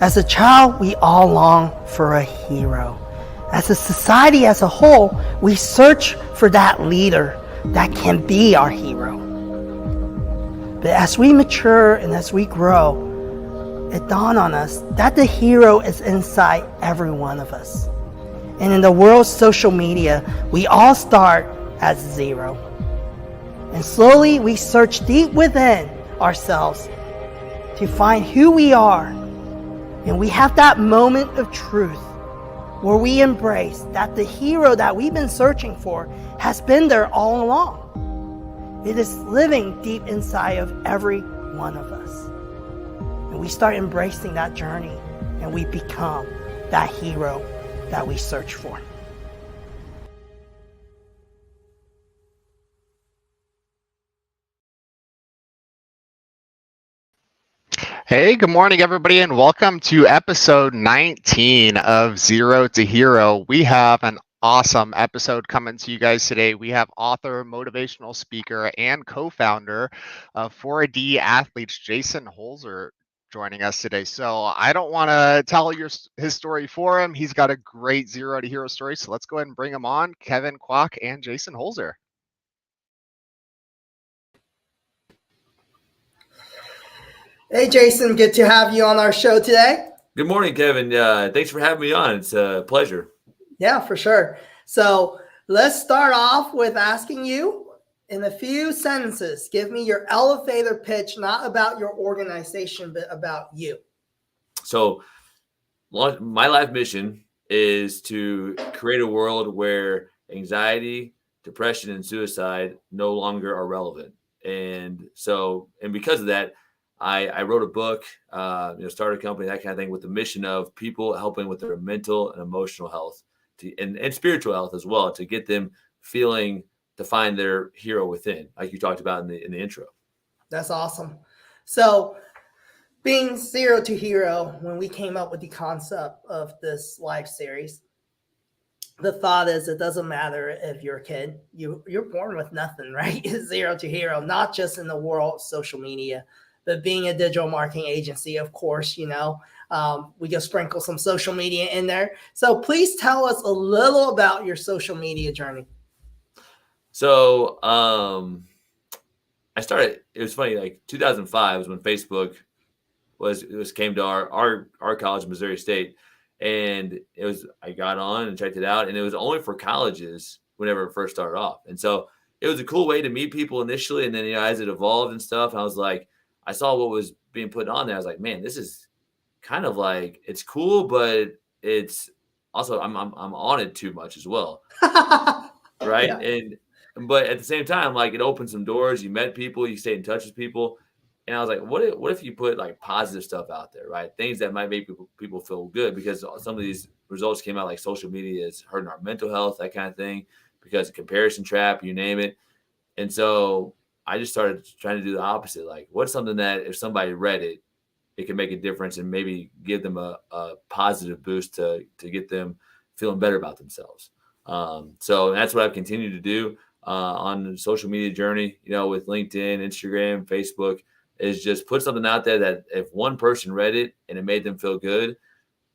As a child, we all long for a hero. As a society as a whole, we search for that leader that can be our hero. But as we mature and as we grow, it dawned on us that the hero is inside every one of us. And in the world's social media, we all start at zero. And slowly we search deep within ourselves to find who we are. And we have that moment of truth where we embrace that the hero that we've been searching for has been there all along. It is living deep inside of every one of us. And we start embracing that journey and we become that hero that we search for. Hey, good morning, everybody, and welcome to episode 19 of Zero to Hero. We have an awesome episode coming to you guys today. We have author, motivational speaker, and co-founder of 4D Athletes, Jason Holzer, joining us today. So I don't want to tell his story for him. He's got a great Zero to Hero story. So let's go ahead and bring him on, Kevin Kwok and Jason Holzer. Hey, Jason, good to have you on our show today. Good morning, Kevin. Thanks for having me on. It's a pleasure. Yeah, for sure. So let's start off with asking you in a few sentences, give me your elevator pitch, not about your organization, but about you. So my life mission is to create a world where anxiety, depression, and suicide no longer are relevant. And because of that, I wrote a book, started a company, that kind of thing, with the mission of people helping with their mental and emotional health and spiritual health as well, to get them feeling to find their hero within, like you talked about in the intro. That's awesome. So being Zero to Hero, when we came up with the concept of this live series, the thought is it doesn't matter if you're a kid, you're born with nothing, right? It's Zero to Hero, not just in the world of social media, but being a digital marketing agency, of course, we can sprinkle some social media in there. So please tell us a little about your social media journey. So I started, it was funny, like 2005 was when Facebook came to our college, Missouri State. And I got on and checked it out, and it was only for colleges whenever it first started off. And so it was a cool way to meet people initially. And then, as it evolved and stuff, I was like, I saw what was being put on there. I was like, man, this is kind of like, it's cool, but it's also, I'm on it too much as well. Right. Yeah. But at the same time, like, it opened some doors. You met people, you stayed in touch with people. And I was like, what if you put like positive stuff out there, right? Things that might make people feel good, because some of these results came out, like social media is hurting our mental health, that kind of thing, because of comparison trap, you name it. And so I just started trying to do the opposite. Like, what's something that if somebody read it, it can make a difference and maybe give them a positive boost to get them feeling better about themselves. So that's what I've continued to do on the social media journey, with LinkedIn, Instagram, Facebook, is just put something out there that if one person read it and it made them feel good,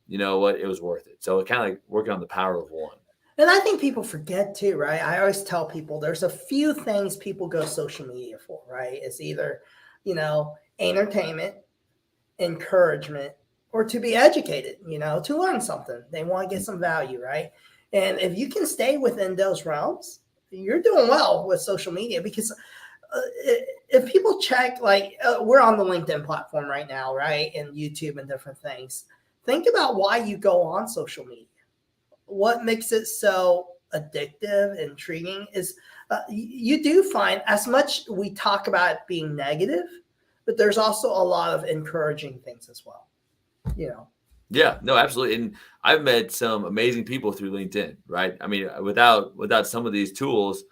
you know what, it was worth it. So it kind of like working on the power of one. And I think people forget too, right? I always tell people there's a few things people go social media for, right? It's either, entertainment, encouragement, or to be educated, to learn something. They want to get some value, right? And if you can stay within those realms, you're doing well with social media, because if people check, we're on the LinkedIn platform right now, right? And YouTube and different things. Think about why you go on social media. What makes it so addictive, intriguing is you do find, as much we talk about it being negative, but there's also a lot of encouraging things as well, Yeah, no, absolutely. And I've met some amazing people through LinkedIn, right? I mean, without some of these tools,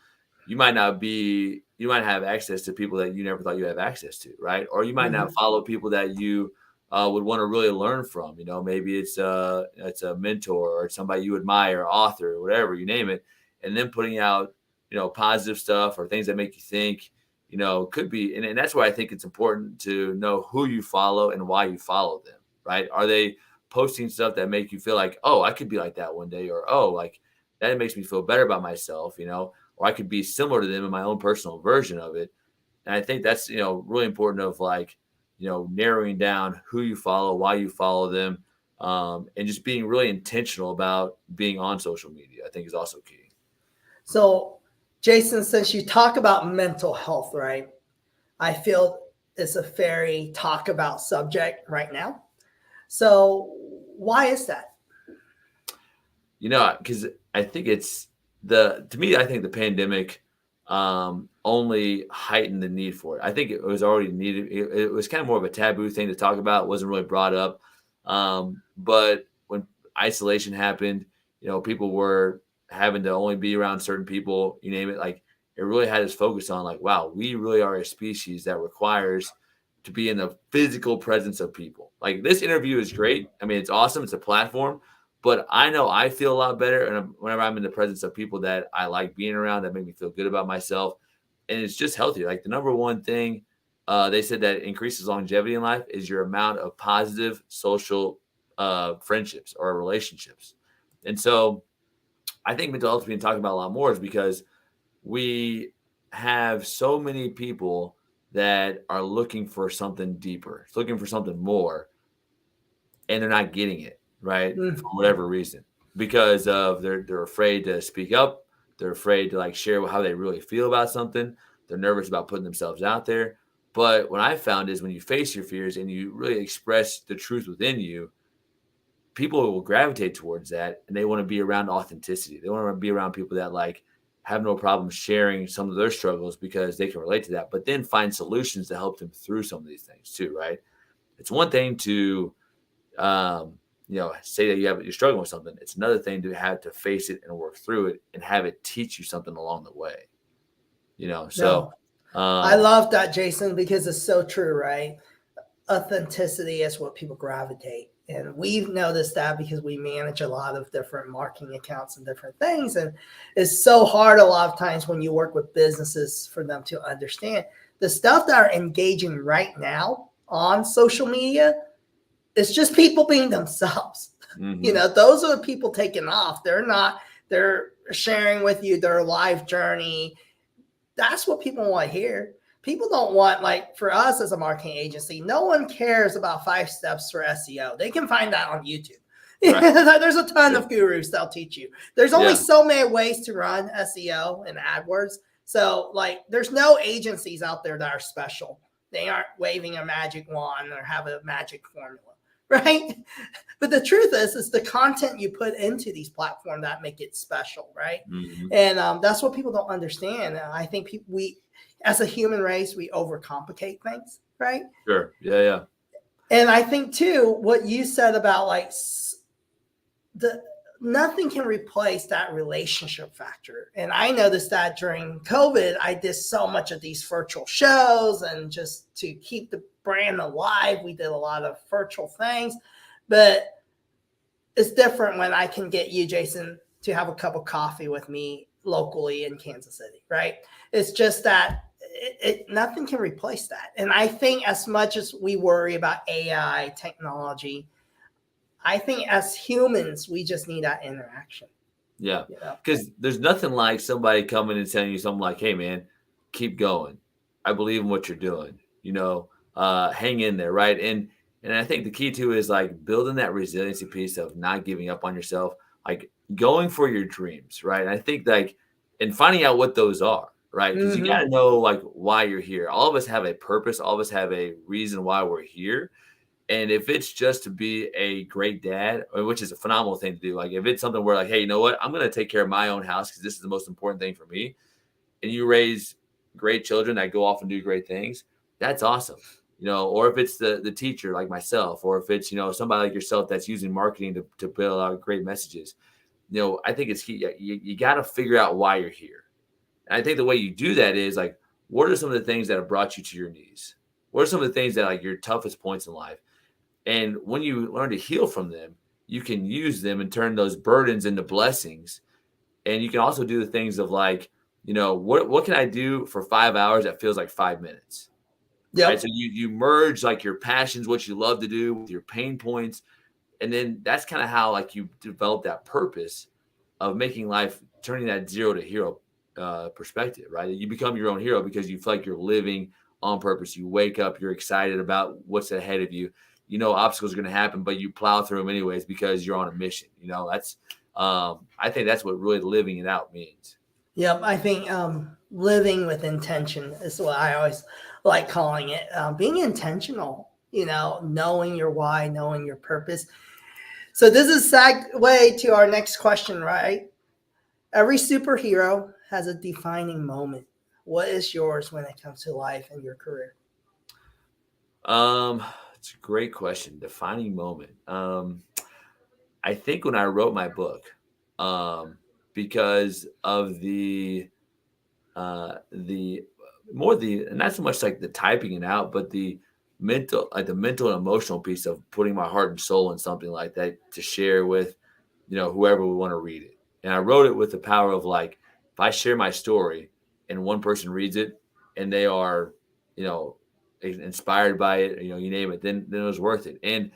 you might have access to people that you never thought you have access to, right? Or you might not follow people that you would want to really learn from. Maybe it's a mentor or somebody you admire, author, or whatever, you name it, and then putting out, positive stuff or things that make you think, could be. And that's why I think it's important to know who you follow and why you follow them, right? Are they posting stuff that make you feel like, oh, I could be like that one day, or oh, like that makes me feel better about myself, or I could be similar to them in my own personal version of it. And I think that's, really important of like, narrowing down who you follow, why you follow them, and just being really intentional about being on social media, I think is also key. So, Jason, since you talk about mental health, right? I feel it's a very talk about subject right now. So, why is that? Because I think to me, I think the pandemic only heightened the need for it. I think it was already needed. It was kind of more of a taboo thing to talk about. It wasn't really brought up. But when isolation happened, people were having to only be around certain people, you name it. Like it really had us focus on like, wow, we really are a species that requires to be in the physical presence of people. Like this interview is great. I mean, it's awesome. It's a platform. But I know I feel a lot better and whenever I'm in the presence of people that I like being around, that make me feel good about myself. And it's just healthy. Like the number one thing they said that increases longevity in life is your amount of positive social friendships or relationships. And so I think mental health is being talked about a lot more is because we have so many people that are looking for something deeper, looking for something more, and they're not getting it. Right. For whatever reason, because of they're afraid to speak up. They're afraid to like share how they really feel about something. They're nervous about putting themselves out there. But what I found is when you face your fears and you really express the truth within you, people will gravitate towards that and they want to be around authenticity. They want to be around people that like have no problem sharing some of their struggles because they can relate to that, but then find solutions to help them through some of these things too. Right. It's one thing to, say that you're struggling with something. It's another thing to have to face it and work through it and have it teach you something along the way. So I love that, Jason, because it's so true, right? Authenticity is what people gravitate. And we've noticed that because we manage a lot of different marketing accounts and different things. And it's so hard a lot of times when you work with businesses for them to understand the stuff that are engaging right now on social media. It's just people being themselves. Mm-hmm. Those are the people taking off. They're sharing with you their life journey. That's what people want to hear. People don't want, like for us as a marketing agency, no one cares about 5 steps for SEO. They can find that on YouTube. Right. There's a ton of gurus that'll teach you. There's only so many ways to run SEO and AdWords. So like there's no agencies out there that are special. They aren't waving a magic wand or have a magic formula. Right. But the truth is the content you put into these platforms that make it special. Right. Mm-hmm. And that's what people don't understand. I think we, as a human race, we overcomplicate things. Right. Sure. Yeah. And I think, too, what you said about like nothing can replace that relationship factor. And I noticed that during COVID, I did so much of these virtual shows and just to keep the brand alive. We did a lot of virtual things, but it's different when I can get you, Jason, to have a cup of coffee with me locally in Kansas City, right? It's just that nothing can replace that. And I think as much as we worry about AI technology, I think as humans, we just need that interaction. Yeah. Because there's nothing like somebody coming and telling you something like, hey, man, keep going. I believe in what you're doing. Hang in there. Right. And I think the key too is like building that resiliency piece of not giving up on yourself, like going for your dreams. Right. And I think like and finding out what those are. Right. Because you got to know like why you're here. All of us have a purpose. All of us have a reason why we're here. And if it's just to be a great dad, which is a phenomenal thing to do, like if it's something where like, hey, you know what, I'm going to take care of my own house because this is the most important thing for me. And you raise great children that go off and do great things. That's awesome. Or if it's the teacher like myself, or if it's, somebody like yourself that's using marketing to build out great messages, I think it's key. You got to figure out why you're here. And I think the way you do that is like, what are some of the things that have brought you to your knees? What are some of the things that like your toughest points in life? And when you learn to heal from them, you can use them and turn those burdens into blessings. And you can also do the things of like, what can I do for 5 hours that feels like 5 minutes? Yep. Right. So you merge like your passions, what you love to do with your pain points. And then that's kind of how like you develop that purpose of making life, turning that zero to hero perspective, right? You become your own hero because you feel like you're living on purpose. You wake up, you're excited about what's ahead of you. You know, obstacles are going to happen, but you plow through them anyways because you're on a mission. You know, that's, I think that's what really living it out means. Yep. I think living with intention is what I always like calling it. Being intentional, knowing your why, knowing your purpose. So this is segue to our next question, right? Every superhero has a defining moment. What is yours when it comes to life and your career? It's a great question. Defining moment. I think when I wrote my book, because of the more the not so much like the typing it out, but the mental and emotional piece of putting my heart and soul in something like that to share with, whoever would want to read it. And I wrote it with the power of like, if I share my story and one person reads it and they are, inspired by it, you name it, then it was worth it. And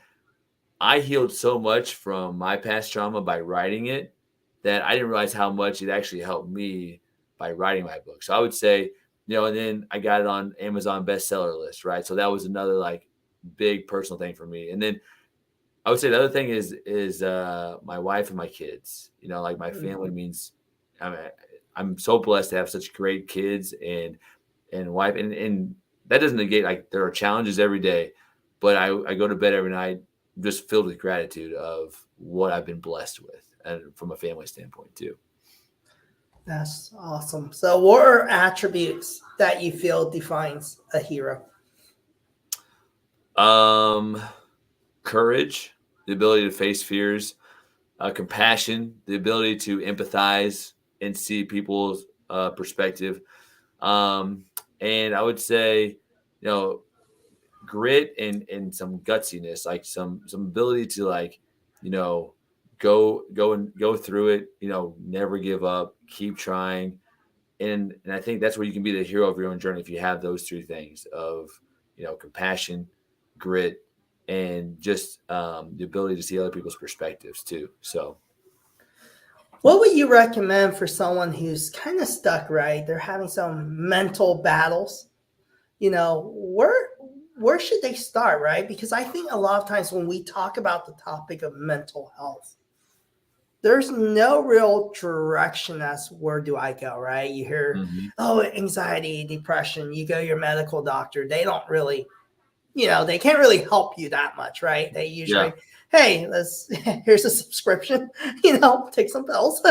I healed so much from my past trauma by writing it that I didn't realize how much it actually helped me by writing my book. So I would say, and then I got it on Amazon bestseller list, right? So that was another like big personal thing for me. And then I would say the other thing is my wife and my kids. Like my family means. I'm so blessed to have such great kids and wife, and that doesn't negate like there are challenges every day, but I go to bed every night just filled with gratitude of what I've been blessed with, and from a family standpoint too. That's awesome. So what are attributes that you feel defines a hero? Courage, the ability to face fears, compassion, the ability to empathize and see people's perspective. And I would say, grit and some gutsiness, like some ability to like, go through it, never give up, keep trying. And I think that's where you can be the hero of your own journey if you have those three things of, compassion, grit, and just the ability to see other people's perspectives too. So what would you recommend for someone who's kind of stuck, right? They're having some mental battles. Where should they start, right? Because I think a lot of times when we talk about the topic of mental health, there's no real direction as where do I go, right? You hear, anxiety, depression, you go to your medical doctor. They don't really, they can't really help you that much, right? They usually, hey, here's a subscription, take some pills,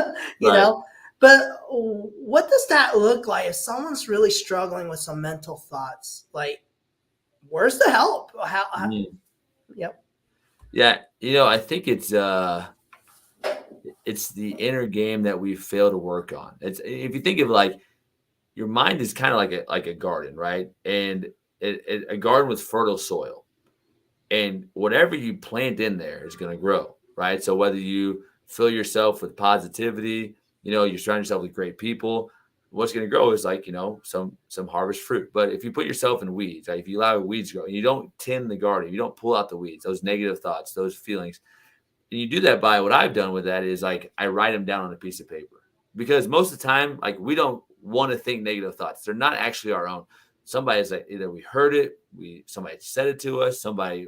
you know. But what does that look like if someone's really struggling with some mental thoughts? Like, where's the help? Yep. Yeah, I think it's the inner game that we fail to work on. It's, if you think of like your mind is kind of like a garden, right? And a garden with fertile soil, and whatever you plant in there is going to grow, right? So whether you fill yourself with positivity, you surround yourself with great people, what's going to grow is like, some harvest fruit. But if you put yourself in weeds, right? If you allow weeds to grow and you don't tend the garden, you don't pull out the weeds, those negative thoughts, those feelings, and you do that by what I've done with that is like I write them down on a piece of paper, because most of the time, like we don't want to think negative thoughts. They're not actually our own. Somebody's like, either we heard it, somebody said it to us,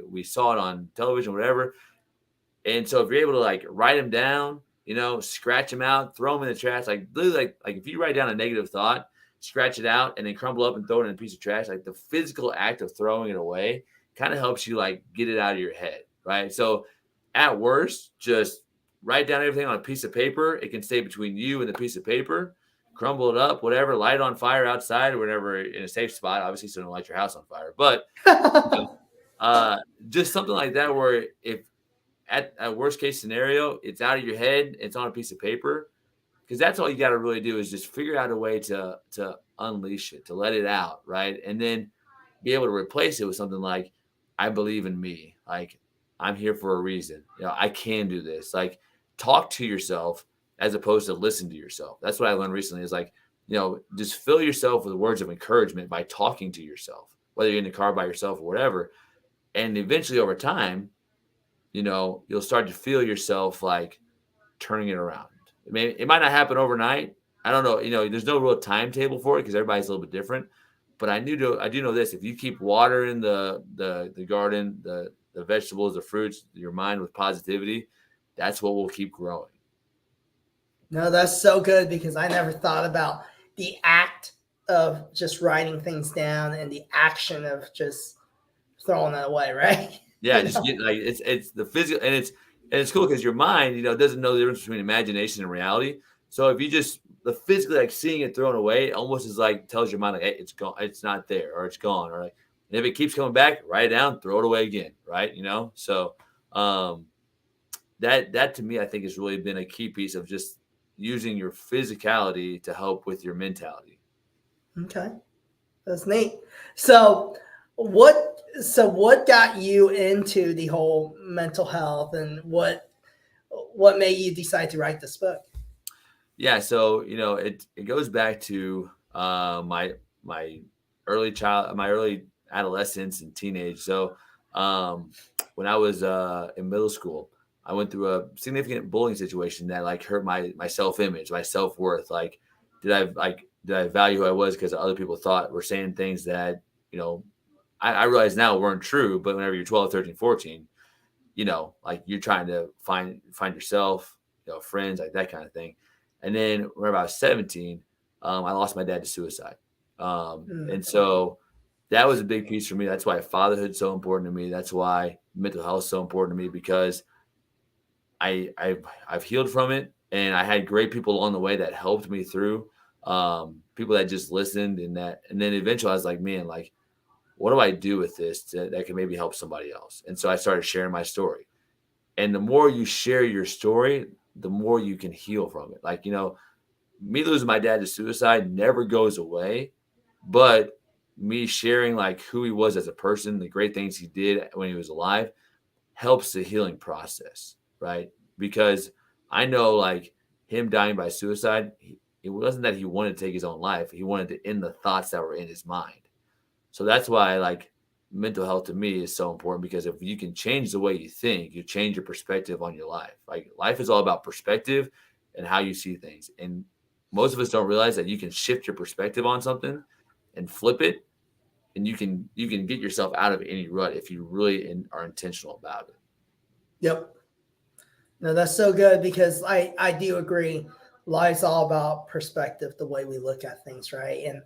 we saw it on television, whatever. And so if you're able to like write them down, scratch them out, throw them in the trash, like literally like if you write down a negative thought, scratch it out and then crumble up and throw it in a piece of trash, like the physical act of throwing it away kind of helps you like get it out of your head, right? So at worst, just write down everything on a piece of paper. It can stay between you and the piece of paper. Crumble it up, whatever, light it on fire outside or whatever in a safe spot, obviously, so don't light your house on fire. But just something like that where if at worst case scenario, it's out of your head, it's on a piece of paper, because that's all you got to really do is just figure out a way to unleash it, to let it out, right? And then be able to replace it with something like, I believe in me. Like, I'm here for a reason. I can do this. Like, talk to yourself as opposed to listen to yourself. That's what I learned recently is like, just fill yourself with words of encouragement by talking to yourself, whether you're in the car by yourself or whatever. And eventually over time, you'll start to feel yourself like turning it around. It might not happen overnight. I don't know. There's no real timetable for it because everybody's a little bit different. But I do know this: if you keep watering the garden, the vegetables, the fruits, your mind with positivity, that's what will keep growing. No, that's so good because I never thought about the act of just writing things down and the action of just throwing it away, right? Yeah, just get like it's the physical, and it's cool because your mind, doesn't know the difference between imagination and reality. So if you just the physically like seeing it thrown away, it almost is like tells your mind like, hey, it's gone, it's not there, or it's gone, or like if it keeps coming back, write it down, throw it away again, right? So that to me, I think has really been a key piece of just using your physicality to help with your mentality. Okay, that's neat. So what got you into the whole mental health, and what made you decide to write this book? Yeah, so it goes back to my early adolescence and teenage. So when I was in middle school, I went through a significant bullying situation that like hurt my self-image, my self-worth. Like, did I value who I was because other people were saying things that I realize now weren't true. But whenever you're 12, 13, 14, like you're trying to find yourself, friends, like that kind of thing. And then when I was 17, I lost my dad to suicide. And so that was a big piece for me. That's why fatherhood's so important to me. That's why mental health is so important to me, because I've healed from it, and I had great people along the way that helped me through, people that just listened, and then eventually I was like, man, like, what do I do with this that can maybe help somebody else? And so I started sharing my story. And the more you share your story, the more you can heal from it. Like, me losing my dad to suicide never goes away, but me sharing like who he was as a person, the great things he did when he was alive, helps the healing process, right? Because I know like him dying by suicide, it wasn't that he wanted to take his own life. He wanted to end the thoughts that were in his mind. So that's why like mental health to me is so important, because if you can change the way you think, you change your perspective on your life. Like life is all about perspective and how you see things. And most of us don't realize that you can shift your perspective on something and flip it, and you can get yourself out of any rut if you really are intentional about it. Yep. No, that's so good because I do agree. Life's all about perspective, the way we look at things, right? And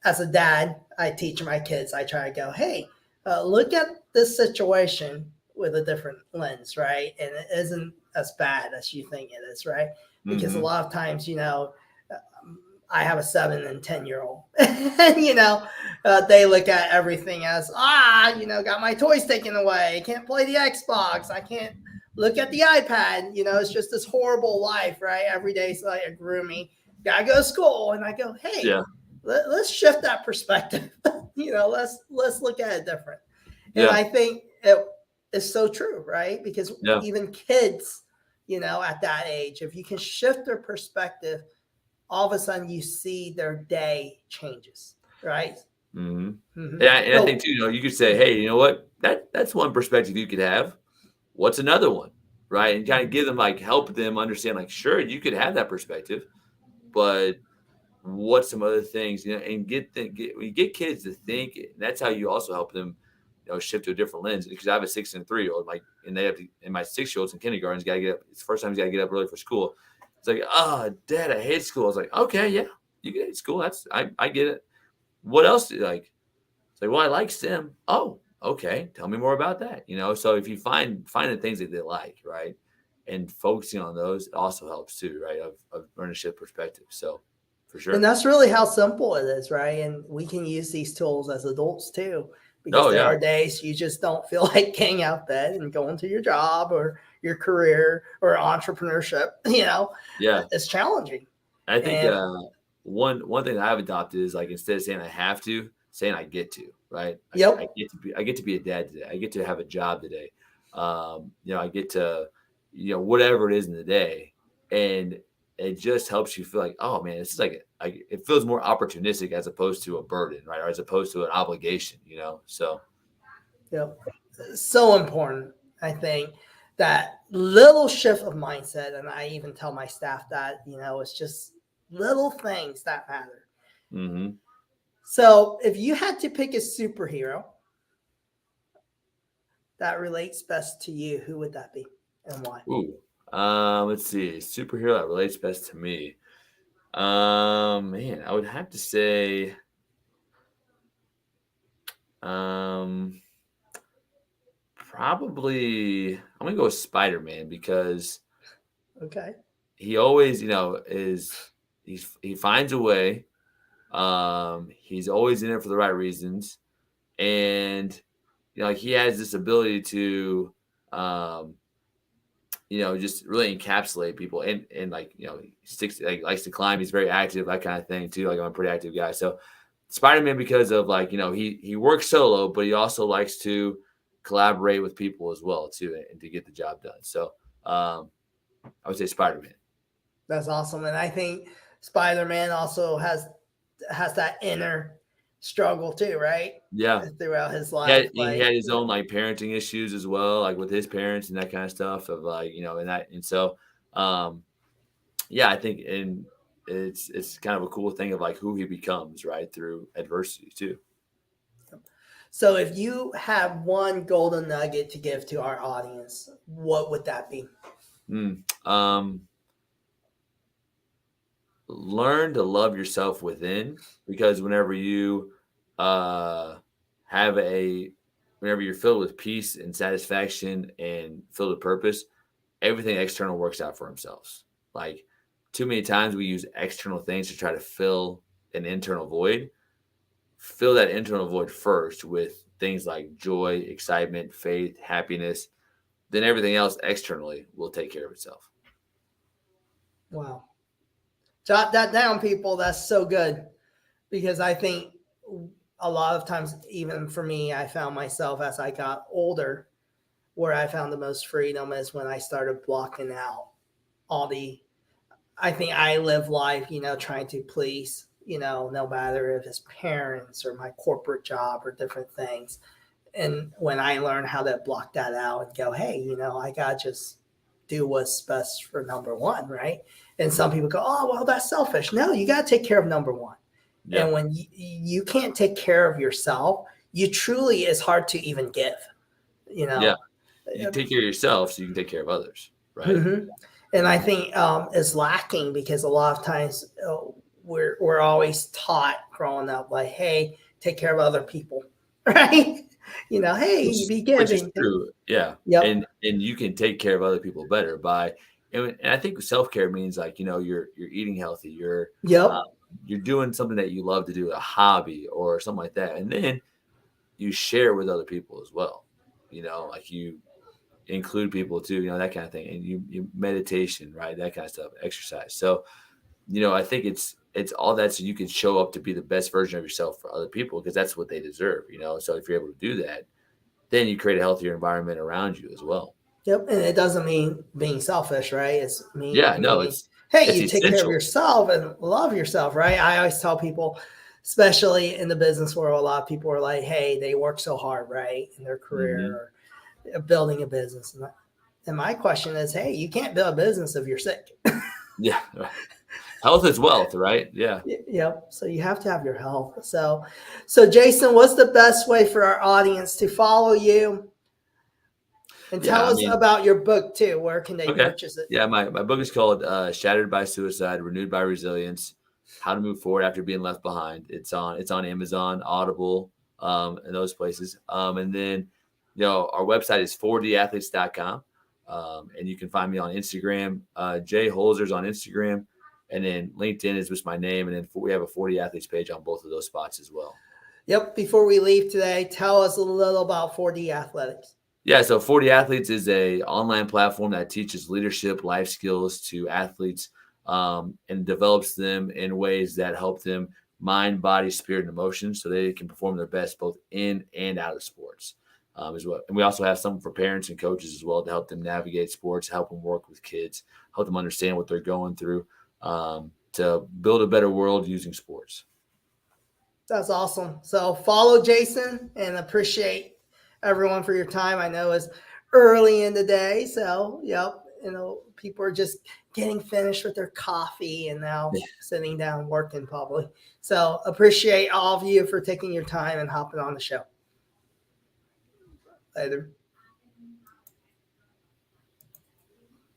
as a dad, I teach my kids, I try to go, hey, look at this situation with a different lens, right? And it isn't as bad as you think it is, right? Because a lot of times, I have a 7 and 10-year-old, and they look at everything as got my toys taken away, can't play the Xbox, I can't look at the iPad, it's just this horrible life, right? Every day is like a grooming, gotta go to school, and I go, hey, Yeah. let's shift that perspective. Let's look at it different. And Yeah. I think it is so true, right? Because even kids, at that age, if you can shift their perspective, all of a sudden you see their day changes, right? Mm-hmm. Yeah, and I think too, you could say, hey, you know what? That's one perspective you could have. What's another one, right? And kind of give them like help them understand, like, sure, you could have that perspective, but what's some other things, and when you get kids to think, that's how you also help them, shift to a different lens. Because I have a 6 and 3-year-old, like, and they have to, and my 6-year-old's in kindergarten. He's got to get up. It's the first time he's got to get up early for school. It's like, oh, Dad, I hate school. I was like, okay, yeah, you get school. I get it. What else do you like? It's like, well, I like STEM. Oh, okay. Tell me more about that. So if you find the things that they like, right, and focusing on those also helps too, right, of learnership perspective. So for sure. And that's really how simple it is, right? And we can use these tools as adults too, because there are days you just don't feel like getting out of bed and going to your job or your career or entrepreneurship. Yeah, it's challenging. I think one thing that I've adopted is like, instead of saying I have to, saying I get to, right? Yep. I get to be a dad today. I get to have a job today. I get to, whatever it is in the day. And it just helps you feel like, oh man, it's like it feels more opportunistic as opposed to a burden, right? Or as opposed to an obligation, So Yep. So important, I think, that little shift of mindset. And I even tell my staff that, it's just little things that matter. mm-hmm. So if you had to pick a superhero that relates best to you, who would that be and why? Ooh. Let's see. Superhero that relates best to me. Man, I would have to say, probably I'm gonna go with Spider-Man because Okay. he always, he finds a way. He's always in it for the right reasons, and like he has this ability to, just really encapsulate people, and like he sticks, like likes to climb. He's very active, that kind of thing too. Like I'm a pretty active guy, so Spider-Man because of like he works solo, but he also likes to collaborate with people as well too, and to get the job done. So I would say Spider-Man. That's awesome. And I think Spider-Man also has that inner struggle too, right? Yeah. Throughout his life. He had his own like parenting issues as well, like with his parents and that kind of stuff of like, and so yeah, I think it's kind of a cool thing of like who he becomes, right, through adversity too. So if you have one golden nugget to give to our audience, what would that be? Learn to love yourself within, because whenever you whenever you're filled with peace and satisfaction and filled with purpose, everything external works out for themselves. Like too many times we use external things to try to fill an internal void. Fill that internal void first with things like joy, excitement, faith, happiness. Then everything else externally will take care of itself. Wow. Jot that down, people. That's so good. Because I think a lot of times, even for me, I found myself as I got older, where I found the most freedom is when I started blocking out I think I live life, trying to please, no matter if it's parents or my corporate job or different things. And when I learned how to block that out and go, hey, I got to just do what's best for number one, right? And some people go, oh, well, that's selfish. No, you got to take care of number one. Yeah. And when you can't take care of yourself, it's hard to even give, Yeah. You take care of yourself so you can take care of others, right? Mm-hmm. And I think it's lacking because a lot of times we're always taught growing up like, hey, take care of other people, right? Hey, be giving. Which is true, yeah. Yep. And you can take care of other people better by, and I think self-care means like you're eating healthy, you're doing something that you love to do, a hobby or something like that, and then you share with other people as well. Like you include people too, that kind of thing, and you meditation, right, that kind of stuff, exercise. So I think it's all that so you can show up to be the best version of yourself for other people, because that's what they deserve. So if you're able to do that, then you create a healthier environment around you as well. Yep. And it doesn't mean being selfish, right? It's mean, it's you take care of yourself and love yourself, right? I always tell people, especially in the business world, a lot of people are like, hey, they work so hard, right, in their career or building a business. And my question is, hey, you can't build a business if you're sick. Yeah. Health is wealth, right? Yeah. Yep. So you have to have your health. So Jason, what's the best way for our audience to follow you? And tell us about your book too. Where can they purchase it? Yeah, my book is called Shattered by Suicide, Renewed by Resilience: How to Move Forward After Being Left Behind. It's on Amazon, Audible, and those places. And then our website is 4dathletes.com. And you can find me on Instagram. Jay Holzer's on Instagram. And then LinkedIn is just my name. And then we have a 40 Athletes page on both of those spots as well. Yep. Before we leave today, tell us a little about 4D Athletics. Yeah. So 40 Athletes is a online platform that teaches leadership, life skills to athletes, and develops them in ways that help them mind, body, spirit, and emotions so they can perform their best both in and out of sports. As well. And we also have something for parents and coaches as well to help them navigate sports, help them work with kids, help them understand what they're going through. to build a better world using sports. That's awesome. So follow Jason and appreciate everyone for your time. I know it's early in the day, so people are just getting finished with their coffee and now sitting down working probably. So appreciate all of you for taking your time and hopping on the show. Later.